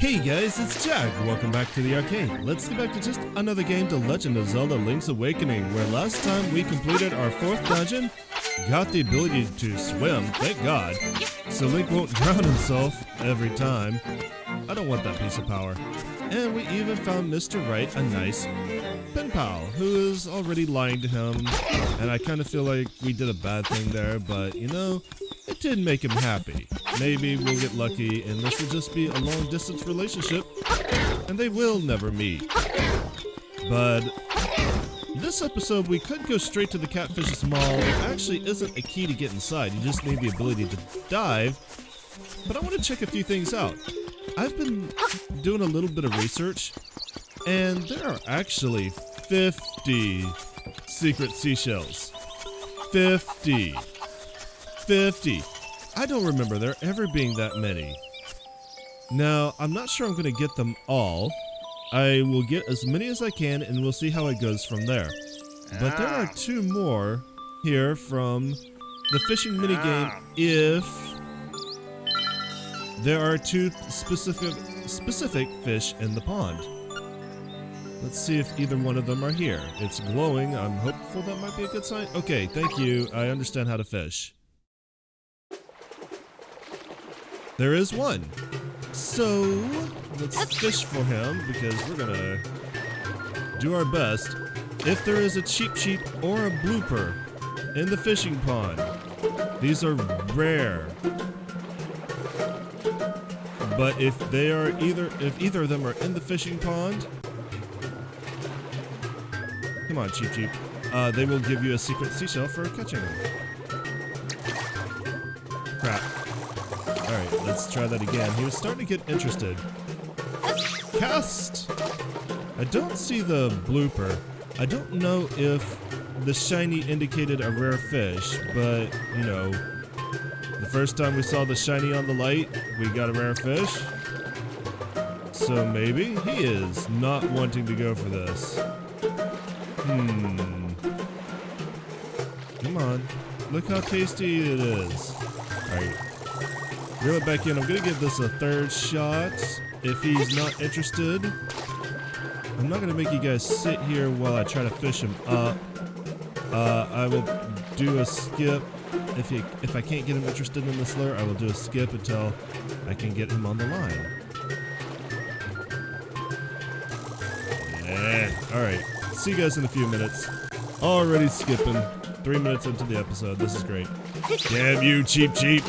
Hey guys, it's Jack. Welcome back to the arcade. Let's get back to just another game to Legend of Zelda Link's Awakening, where last time we completed our 4th dungeon, got the ability to swim, thank God, so Link won't drown himself every time. I don't want that piece of power. And we even found Mr. Right a nice pen pal, who is already lying to him, and I kind of feel like we did a bad thing there, but you know, it did make him happy. Maybe we'll get lucky and this will just be a long distance relationship and they will never meet. But this episode we could go straight to the Catfish's Mall. There actually isn't a key to get inside, you just need the ability to dive. But I want to check a few things out. I've been doing a little bit of research and there are actually 50 secret seashells. 50. I don't remember there ever being that many. Now, I'm not sure I'm going to get them all. I will get as many as I can and we'll see how it goes from there. But there are 2 more here from the fishing minigame if there are 2 specific fish in the pond. Let's see if either one of them are here. It's glowing. I'm hopeful that might be a good sign. Okay, thank you. I understand how to fish. There is one. So, let's fish for him because we're gonna do our best. If there is a cheap or a blooper in the fishing pond, these are rare. But if either of them are in the fishing pond, come on, cheap. They will give you a secret seashell for catching them. Crap. Alright, let's try that again. He was starting to get interested. Cast! I don't see the blooper. I don't know if the shiny indicated a rare fish, but, you know, the first time we saw the shiny on the light, we got a rare fish. So maybe he is not wanting to go for this. Come on. Look how tasty it is. Alright. Reel it back in. I'm gonna give this a 3rd shot. If he's not interested, I'm not gonna make you guys sit here while I try to fish him up. I will do a skip. If I can't get him interested in this lure, I will do a skip until I can get him on the line. Yeah. Alright. See you guys in a few minutes. Already skipping. 3 minutes into the episode. This is great. Damn you, cheap.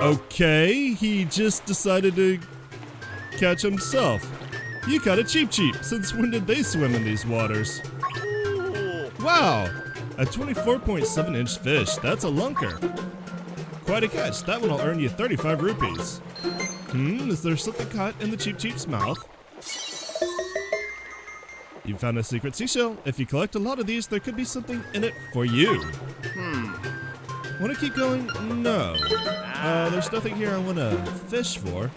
Okay, he just decided to catch himself. You caught a cheap. Since when did they swim in these waters? Wow, a 24.7-inch fish. That's a lunker. Quite a catch. That one will earn you 35 rupees. Is there something caught in the cheap's mouth? You found a secret seashell. If you collect a lot of these, there could be something in it for you. Want to keep going? No. There's nothing here I want to fish for.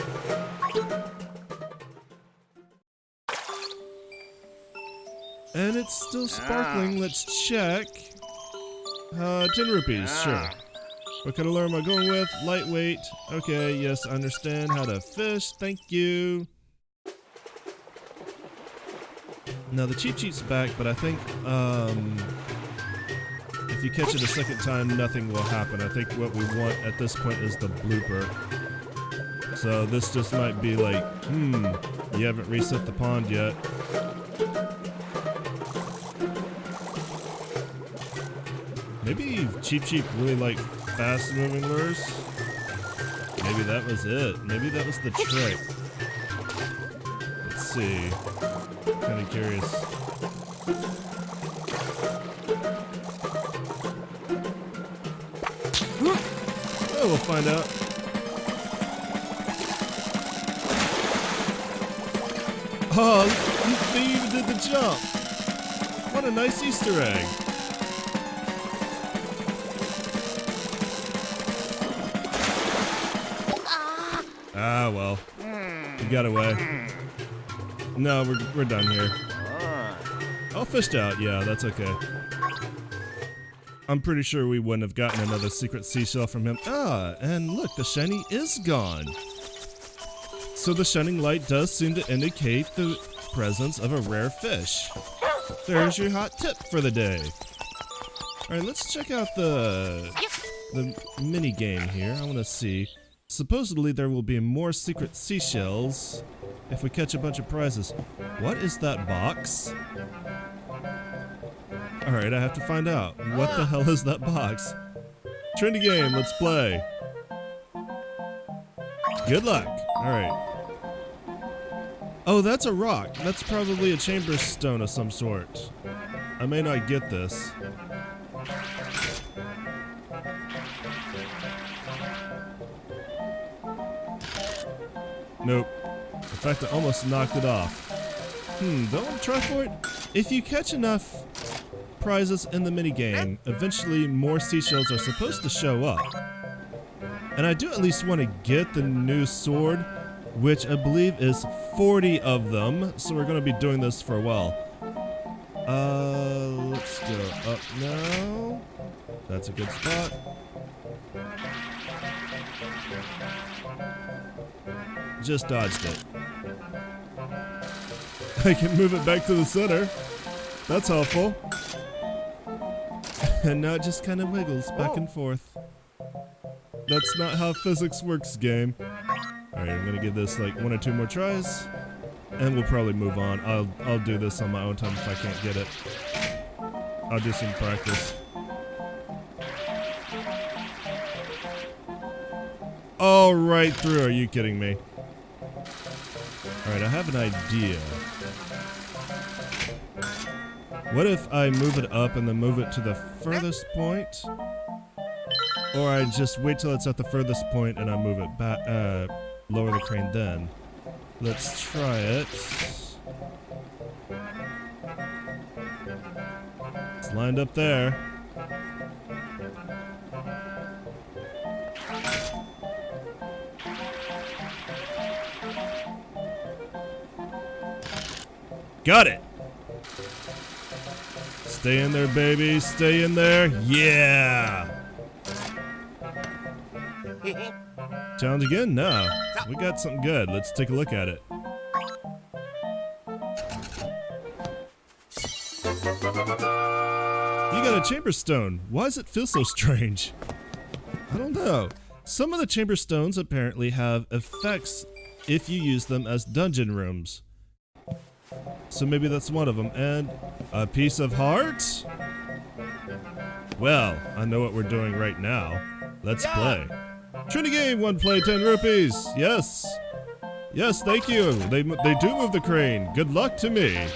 And it's still sparkling. Let's check. 10 rupees, sure. What kind of lure am I going with? Lightweight. Okay, yes, I understand how to fish. Thank you. Now the cheap's back, but I think if you catch it a 2nd time, nothing will happen. I think what we want at this point is the blooper. So this just might be like, you haven't reset the pond yet. Maybe cheap really like fast moving lures. Maybe that was it. Maybe that was the trick. Let's see. Kind of curious. Oh, we'll find out. Oh, they even did the jump. What a nice Easter egg. Ah, well. He got away. No, we're done here. Oh, fished out. Yeah, that's okay. I'm pretty sure we wouldn't have gotten another secret seashell from him. Ah, and look, the shiny is gone. So the shining light does seem to indicate the presence of a rare fish. There's your hot tip for the day. Alright, let's check out the mini game here. I want to see. Supposedly there will be more secret seashells if we catch a bunch of prizes. What is that box? Alright, I have to find out. What the hell is that box? Trendy game, let's play. Good luck. Alright. Oh, that's a rock. That's probably a chamber stone of some sort. I may not get this. Nope. In fact, I almost knocked it off. Don't try for it. If you catch enough prizes in the minigame, eventually more seashells are supposed to show up. And I do at least want to get the new sword, which I believe is 40 of them, so we're going to be doing this for a while. Let's go up now. That's a good spot. Just dodged it. I can move it back to the center. That's helpful. And now it just kind of wiggles back and forth. That's not how physics works, game. Alright, I'm gonna give this like 1 or 2 more tries. And we'll probably move on. I'll do this on my own time if I can't get it. I'll do some practice. Oh, right through. Are you kidding me? Alright, I have an idea. What if I move it up and then move it to the furthest point? Or I just wait till it's at the furthest point and I move it back, lower the crane then. Let's try it. It's lined up there. Got it! Stay in there, baby. Stay in there. Yeah! Challenge again? No. We got something good. Let's take a look at it. You got a chamber stone. Why does it feel so strange? I don't know. Some of the chamber stones apparently have effects if you use them as dungeon rooms. So maybe that's one of them. And a piece of heart? Well, I know what we're doing right now. Let's play. Trendy game, 1 play, 10 rupees. Yes. Yes, thank you. They do move the crane. Good luck to me.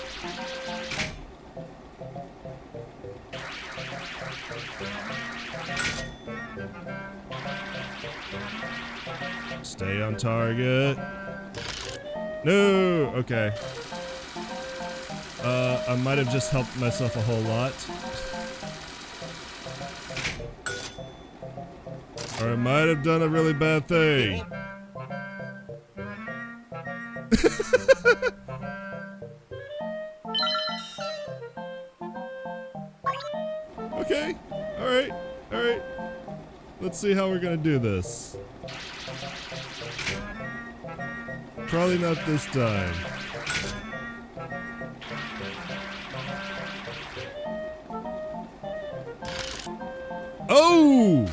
Stay on target. No. Okay. I might have just helped myself a whole lot. Or I might have done a really bad thing. Okay. Alright. Alright. Let's see how we're gonna do this. Probably not this time. Oh!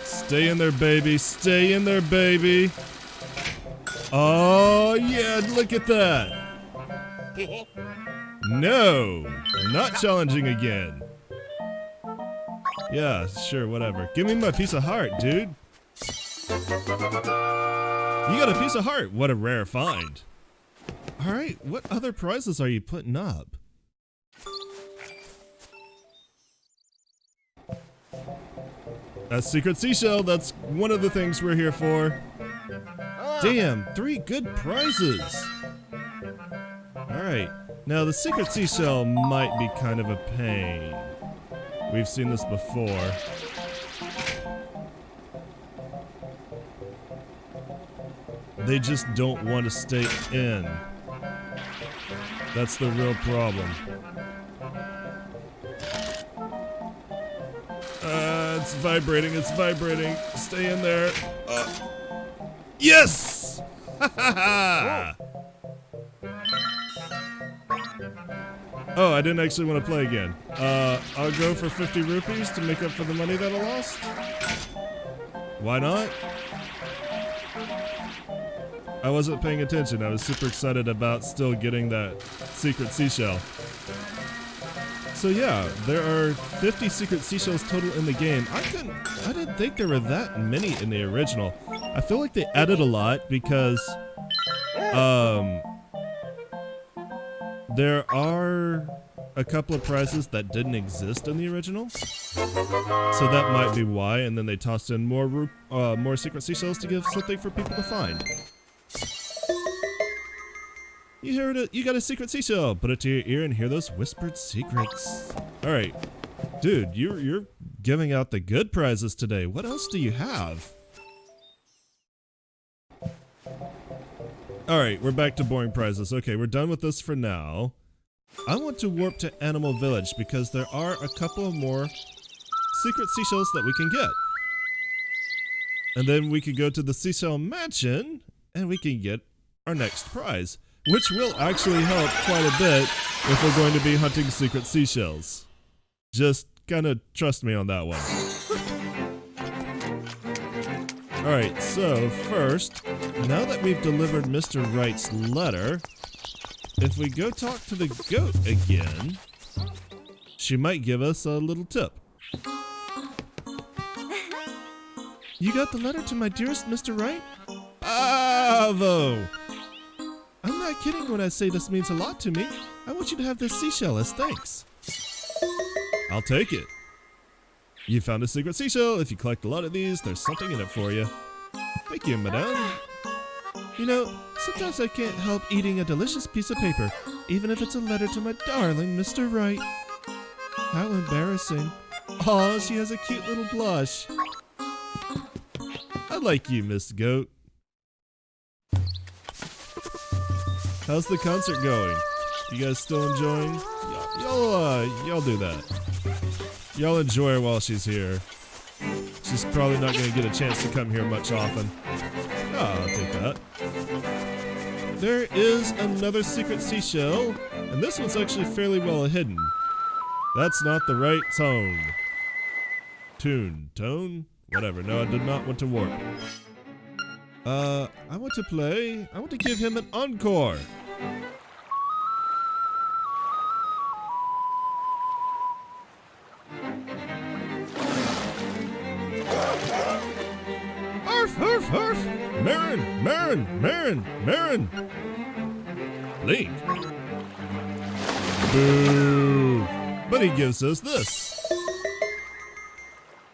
Stay in there, baby. Stay in there, baby. Oh, yeah, look at that. No, not challenging again. Yeah, sure, whatever. Give me my piece of heart, dude. You got a piece of heart. What a rare find. All right, what other prizes are you putting up? A secret seashell, that's one of the things we're here for. Damn, 3 good prizes. Alright, now the secret seashell might be kind of a pain. We've seen this before. They just don't want to stay in. That's the real problem. It's vibrating, it's vibrating. Stay in there. Yes! Ha ha ha! Oh, I didn't actually want to play again. I'll go for 50 rupees to make up for the money that I lost. Why not? I wasn't paying attention. I was super excited about still getting that secret seashell. So yeah, there are 50 secret seashells total in the game. I didn't think there were that many in the original. I feel like they added a lot because there are a couple of prizes that didn't exist in the original. So that might be why, and then they tossed in more secret seashells to give something for people to find. You heard it. You got a secret seashell. Put it to your ear and hear those whispered secrets. All right, dude, you're giving out the good prizes today. What else do you have? All right, we're back to boring prizes. Okay, we're done with this for now. I want to warp to Animal Village because there are a couple more secret seashells that we can get. And then we could go to the Seashell Mansion and we can get our next prize, which will actually help quite a bit if we're going to be hunting secret seashells. Just kind of trust me on that one. Alright, so first, now that we've delivered Mr. Wright's letter, if we go talk to the goat again, she might give us a little tip. You got the letter to my dearest Mr. Wright? Bravo! I'm not kidding when I say this means a lot to me. I want you to have this seashell as thanks. I'll take it. You found a secret seashell. If you collect a lot of these, there's something in it for you. Thank you, madame. You know, sometimes I can't help eating a delicious piece of paper, even if it's a letter to my darling Mr. Wright. How embarrassing. Aw, she has a cute little blush. I like you, Miss Goat. How's the concert going? You guys still enjoying? Y'all do that. Y'all enjoy her while she's here. She's probably not going to get a chance to come here much often. Oh, I'll take that. There is another secret seashell, and this one's actually fairly well hidden. That's not the right tone. Tone? Whatever. No, I did not want to warp. I want to play. I want to give him an encore. Arf, arf, arf. Marin. Link. Boo. But he gives us this.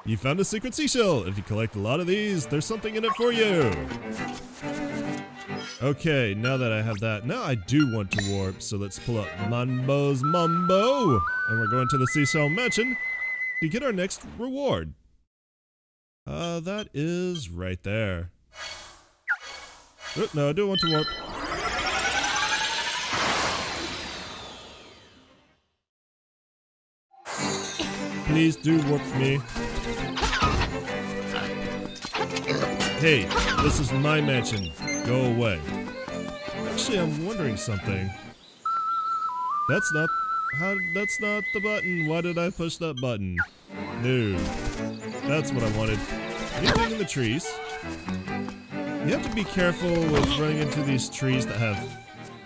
You found a secret seashell. If you collect a lot of these, there's something in it for you. Okay, now that I have that, now I do want to warp, so let's pull up Mambo's Mambo. And we're going to the Seashell Mansion to get our next reward. That is right there. Oh, no, I do want to warp. Please do warp me. Hey, this is my mansion. Go away. Actually, I'm wondering something. That's not the button. Why did I push that button? No. That's what I wanted. Anything in the trees? You have to be careful with running into these trees that have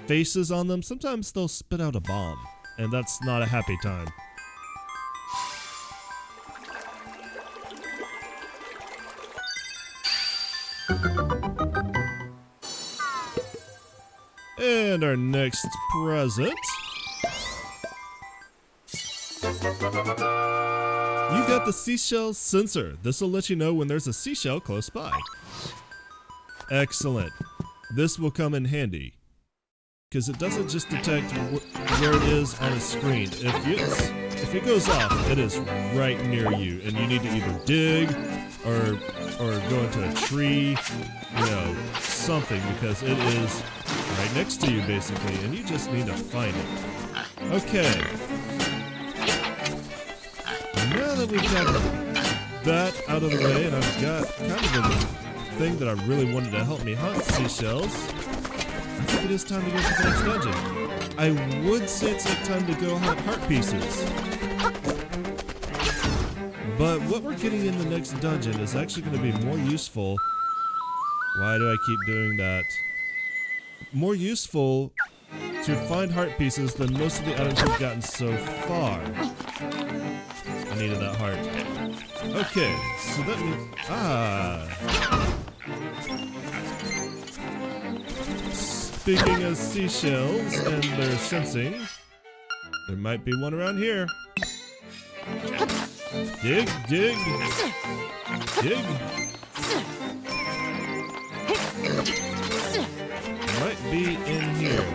faces on them. Sometimes they'll spit out a bomb, and that's not a happy time. And our next present. You got the seashell sensor. This will let you know when there's a seashell close by. Excellent. This will come in handy because it doesn't just detect where it is on a screen. If it goes off, it is right near you, and you need to either dig or go into a tree, you know, something, because it is right next to you basically, and you just need to find it. Okay. Now that we've got that out of the way, and I've got kind of a thing that I really wanted to help me hunt seashells, I think it is time to go to the next dungeon. I would say it's like time to go hunt heart pieces. But what we're getting in the next dungeon is actually going to be more useful. Why do I keep doing that? More useful to find heart pieces than most of the items we've gotten so far. I needed that heart. Okay, so that means... Speaking of seashells and their sensing, there might be one around here. Dig, dig, dig. Might be in here.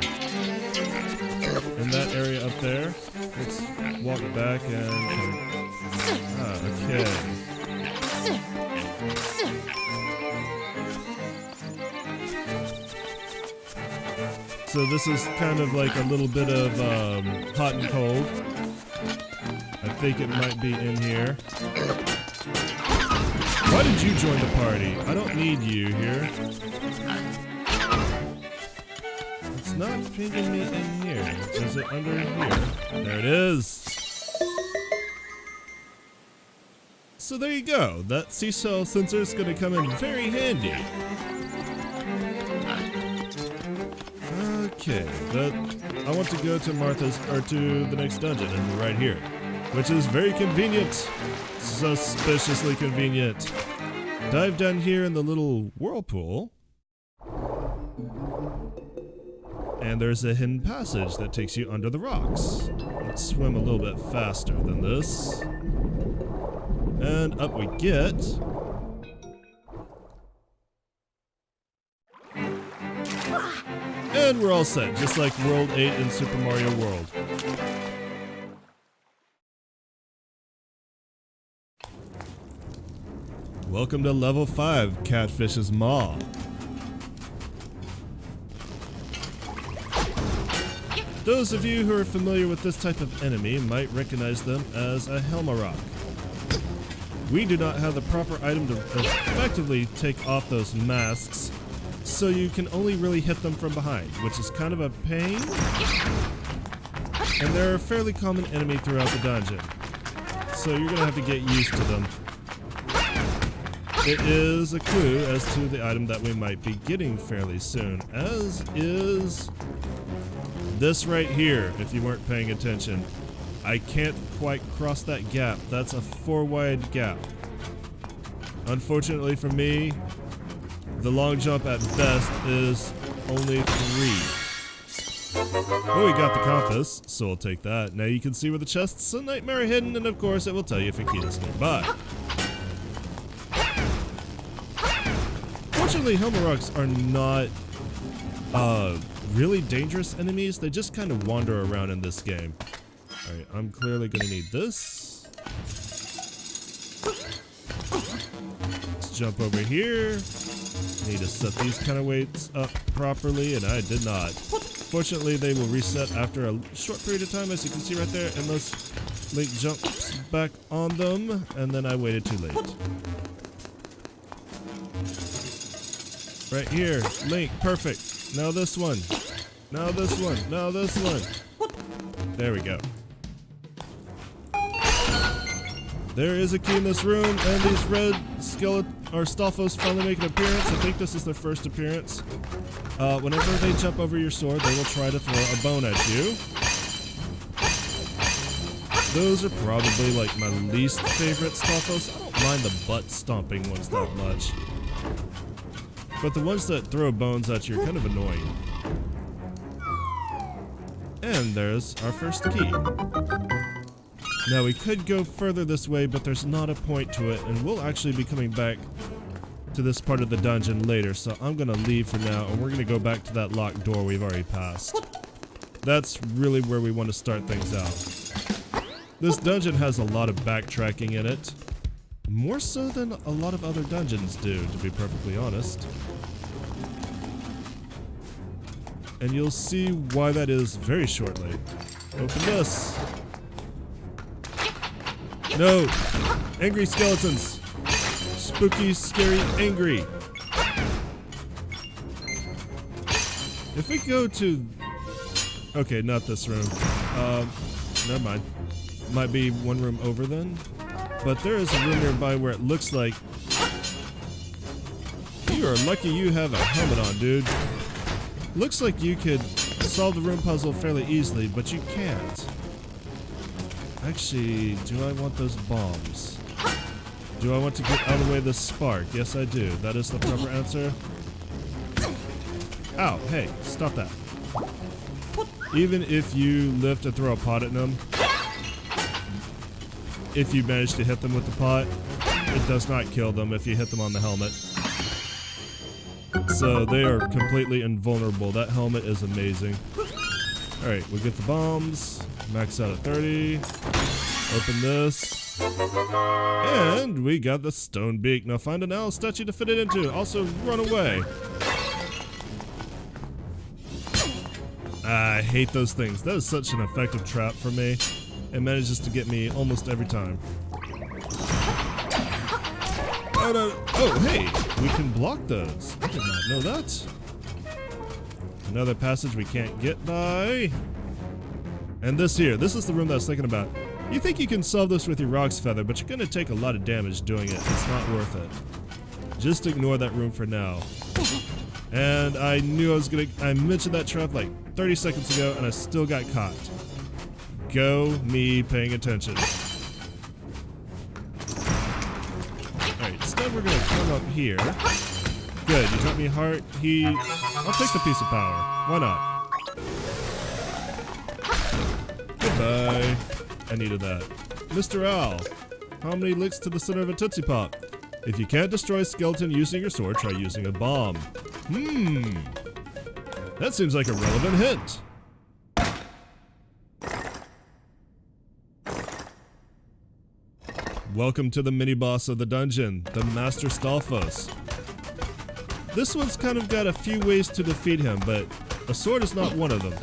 In that area up there. Let's walk back and... okay. So this is kind of like a little bit of hot and cold. I think it might be in here. Why did you join the party? I don't need you here. It's not pinging me in here. Is it under here? There it is. So there you go. That seashell sensor is going to come in very handy. Okay, I want to go to Martha's, or to the next dungeon, and we're right here, which is very convenient, suspiciously convenient. Dive down here in the little whirlpool, and there's a hidden passage that takes you under the rocks. Let's swim a little bit faster than this, and up we get. And we're all set, just like World 8 in Super Mario World. Welcome to level 5, Catfish's Maw. Those of you who are familiar with this type of enemy might recognize them as a Helmarock. We do not have the proper item to effectively take off those masks, so you can only really hit them from behind, which is kind of a pain. And they're a fairly common enemy throughout the dungeon, so you're gonna have to get used to them. It is a clue as to the item that we might be getting fairly soon, as is this right here, if you weren't paying attention. I can't quite cross that gap. That's a 4 wide gap. Unfortunately for me, the long jump at best is only 3. Oh, we got the compass, so we'll take that. Now you can see where the chests and nightmare are hidden, and of course it will tell you if a key is nearby. Fortunately, Helmarocks are not really dangerous enemies. They just kind of wander around in this game. Alright, I'm clearly gonna need this. Let's jump over here. Need to set these kind of weights up properly, and I did not. Fortunately, they will reset after a short period of time, as you can see right there, unless Link jumps back on them, and then I waited too late. Right here, Link, perfect. Now this one. Now this one. Now this one. There we go. There is a key in this room, and these red skeleton or Stalfos finally make an appearance. I think this is their first appearance. Whenever they jump over your sword, they will try to throw a bone at you. Those are probably like my least favorite Stalfos. I don't mind the butt stomping ones that much, but the ones that throw bones at you are kind of annoying. And there's our first key. Now we could go further this way, but there's not a point to it, and we'll actually be coming back to this part of the dungeon later, so I'm gonna leave for now, and we're gonna go back to that locked door we've already passed. That's really where we want to start things out. This dungeon has a lot of backtracking in it, More so than a lot of other dungeons do, to be perfectly honest. And you'll see why that is very shortly. Open this. No! Angry skeletons! Spooky, scary, angry. If we go to... Okay, not this room. Never mind. Might be one room over then. But there is a room nearby where it looks like... You are lucky you have a helmet on, dude. Looks like you could solve the room puzzle fairly easily, but you can't. Actually, do I want those bombs? Do I want to get out of the way of this spark? Yes, I do. That is the proper answer. Ow, hey, stop that. Even if you lift and throw a pot at them, if you manage to hit them with the pot, it does not kill them if you hit them on the helmet. So they are completely invulnerable. That helmet is amazing. Alright, we get the bombs. Max out at 30. Open this. And we got the stone beak. Now find an owl statue to fit it into. Also run away. I hate those things. That is such an effective trap for me. It manages to get me almost every time. Oh, no. Oh, hey, we can block those. I did not know that. Another passage we can't get by. And this here, this is the room that I was thinking about. You think you can solve this with your Rog's Feather, but you're going to take a lot of damage doing it. It's not worth it. Just ignore that room for now. And I knew I mentioned that trap like 30 seconds ago, and I still got caught. Go me paying attention. Alright, instead we're going to come up here. Good, you got me heart. I'll take the piece of power. Why not? Goodbye. I needed that. Mr. Owl, how many licks to the center of a Tootsie Pop? If you can't destroy a skeleton using your sword, try using a bomb. That seems like a relevant hint. Welcome to the mini-boss of the dungeon, the Master Stalfos. This one's kind of got a few ways to defeat him, but a sword is not one of them.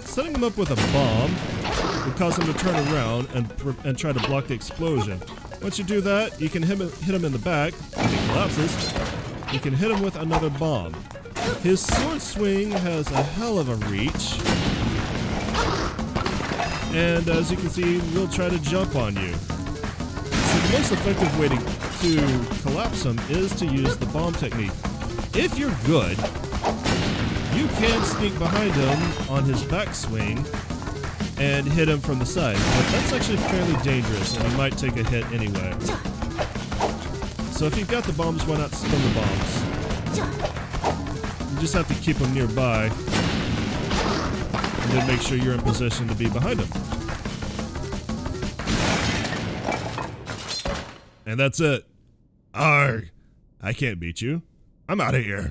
Setting him up with a bomb will cause him to turn around and try to block the explosion. Once you do that, you can hit him in the back. If he collapses, you can hit him with another bomb. His sword swing has a hell of a reach. And as you can see, we'll try to jump on you. So the most effective way to collapse him is to use the bomb technique. If you're good, you can sneak behind him on his backswing and hit him from the side. But that's actually fairly dangerous, and he might take a hit anyway. So if you've got the bombs, why not spin the bombs? You just have to keep them nearby, and then make sure you're in position to be behind him. And that's it. Arrgh! I can't beat you. I'm out of here.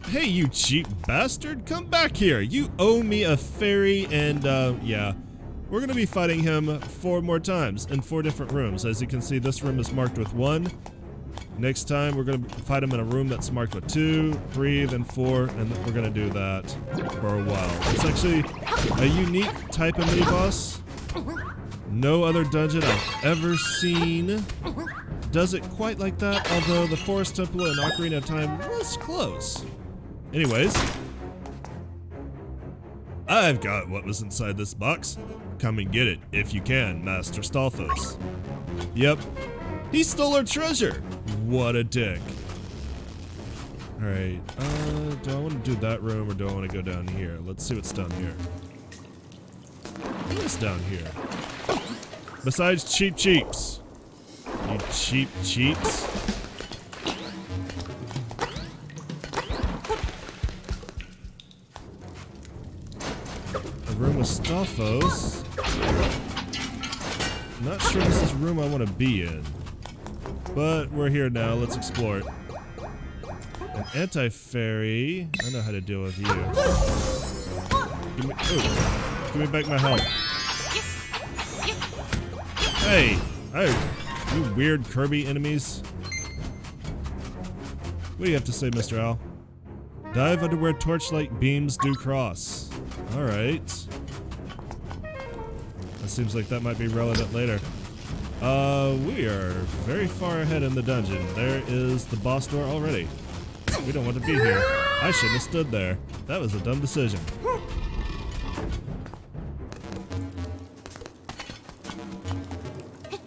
Hey, you cheap bastard, come back here. You owe me a fairy, and yeah. We're gonna be fighting him 4 more times in 4 different rooms. As you can see, this room is marked with 1. Next time, we're gonna fight him in a room that's marked with 2, 3, then 4, and we're gonna do that for a while. It's actually a unique type of mini-boss. No other dungeon I've ever seen does it quite like that, although the Forest Temple and Ocarina of Time was close. Anyways, I've got what was inside this box. Come and get it, if you can, Master Stalfos. Yep, he stole our treasure. What a dick. Alright, do I want to do that room or do I want to go down here? Let's see what's down here. What's down here? Besides cheap cheeps. You cheap cheeps. A room with Stalfos. Not sure this is a room I want to be in. But we're here now, let's explore it. An anti-fairy. I know how to deal with you. Give me back my health. Hey! You weird Kirby enemies. What do you have to say, Mr. Owl? Dive under where torchlight beams do cross. Alright. That seems like that might be relevant later. We are very far ahead in the dungeon. There is the boss door already. We don't want to be here. I shouldn't have stood there. That was a dumb decision.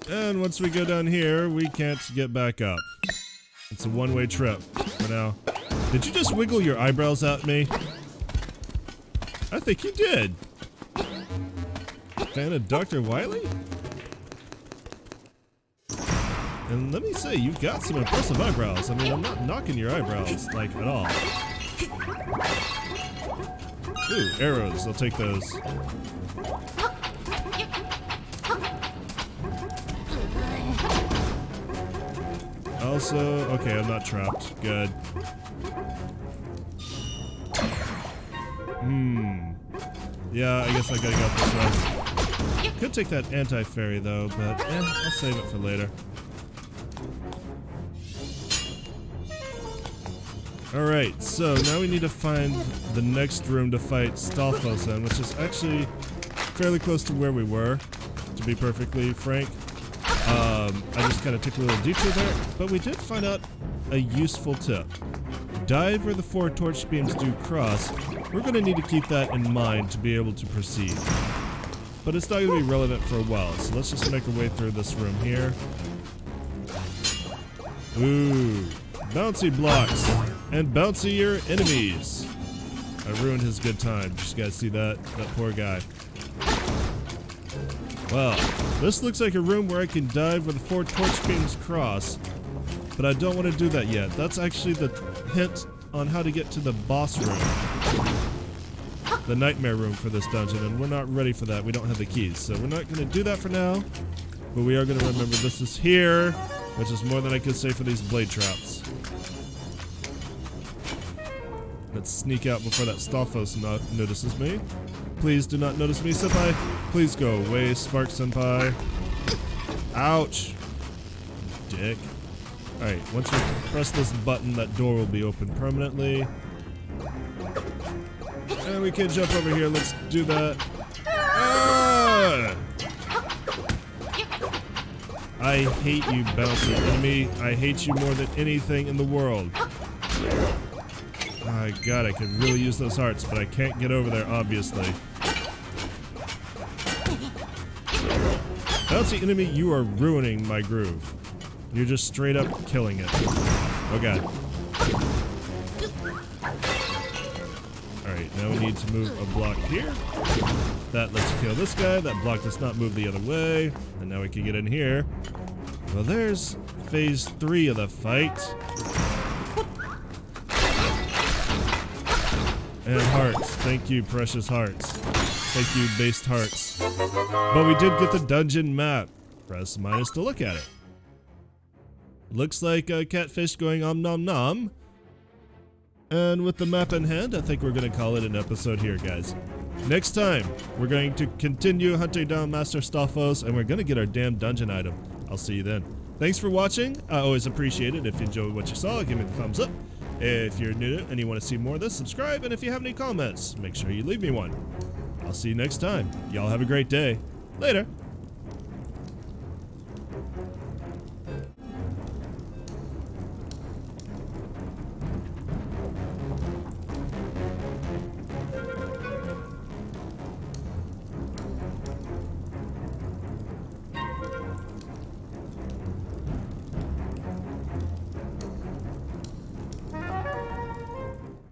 And once we go down here, we can't get back up. It's a one-way trip for now. Did you just wiggle your eyebrows at me? I think you did. Fan of Dr. Wily? And let me say, you've got some impressive eyebrows. I mean, I'm not knocking your eyebrows, like, at all. Ooh, arrows. I'll take those. Also, okay, I'm not trapped. Good. Yeah, I guess I gotta go this way. Could take that anti-fairy though, but I'll save it for later. Alright, so now we need to find the next room to fight Stalfos in, which is actually fairly close to where we were, to be perfectly frank. I just kind of took a little detour there, but we did find out a useful tip. Dive where the 4 torch beams do cross. We're going to need to keep that in mind to be able to proceed. But it's not going to be relevant for a while, so let's just make our way through this room here. Ooh, bouncy blocks and bouncier enemies. I ruined his good time. Just gotta see that poor guy. Well, this looks like a room where I can dive where the 4 torch beams cross, but I don't want to do that yet. That's actually the hint on how to get to the boss room. The nightmare room for this dungeon, and we're not ready for that. We don't have the keys, so we're not going to do that for now, but we are going to remember this is here, which is more than I could say for these blade traps. Let's sneak out before that Stalfos notices me. Please do not notice me, senpai. Please go away, Spark senpai. Ouch. Dick. Alright, once we press this button, that door will be open permanently. And we can jump over here. Let's do that. Ah! I hate you, bouncy enemy. I hate you more than anything in the world. My god, I could really use those hearts, but I can't get over there, obviously. Bouncy enemy, you are ruining my groove. You're just straight up killing it. Oh god. Alright, now we need to move a block here. That lets you kill this guy. That block does not move the other way. And now we can get in here. Well, there's phase 3 of the fight. And hearts. Thank you, precious hearts. Thank you, based hearts. But we did get the dungeon map. Press minus to look at it. Looks like a catfish going om nom nom. And with the map in hand, I think we're going to call it an episode here, guys. Next time, we're going to continue hunting down Master Stalfos, and we're going to get our damn dungeon item. I'll see you then. Thanks for watching. I always appreciate it. If you enjoyed what you saw, give me the thumbs up. If you're new and you want to see more of this, subscribe. And if you have any comments, make sure you leave me one. I'll see you next time. Y'all have a great day. Later.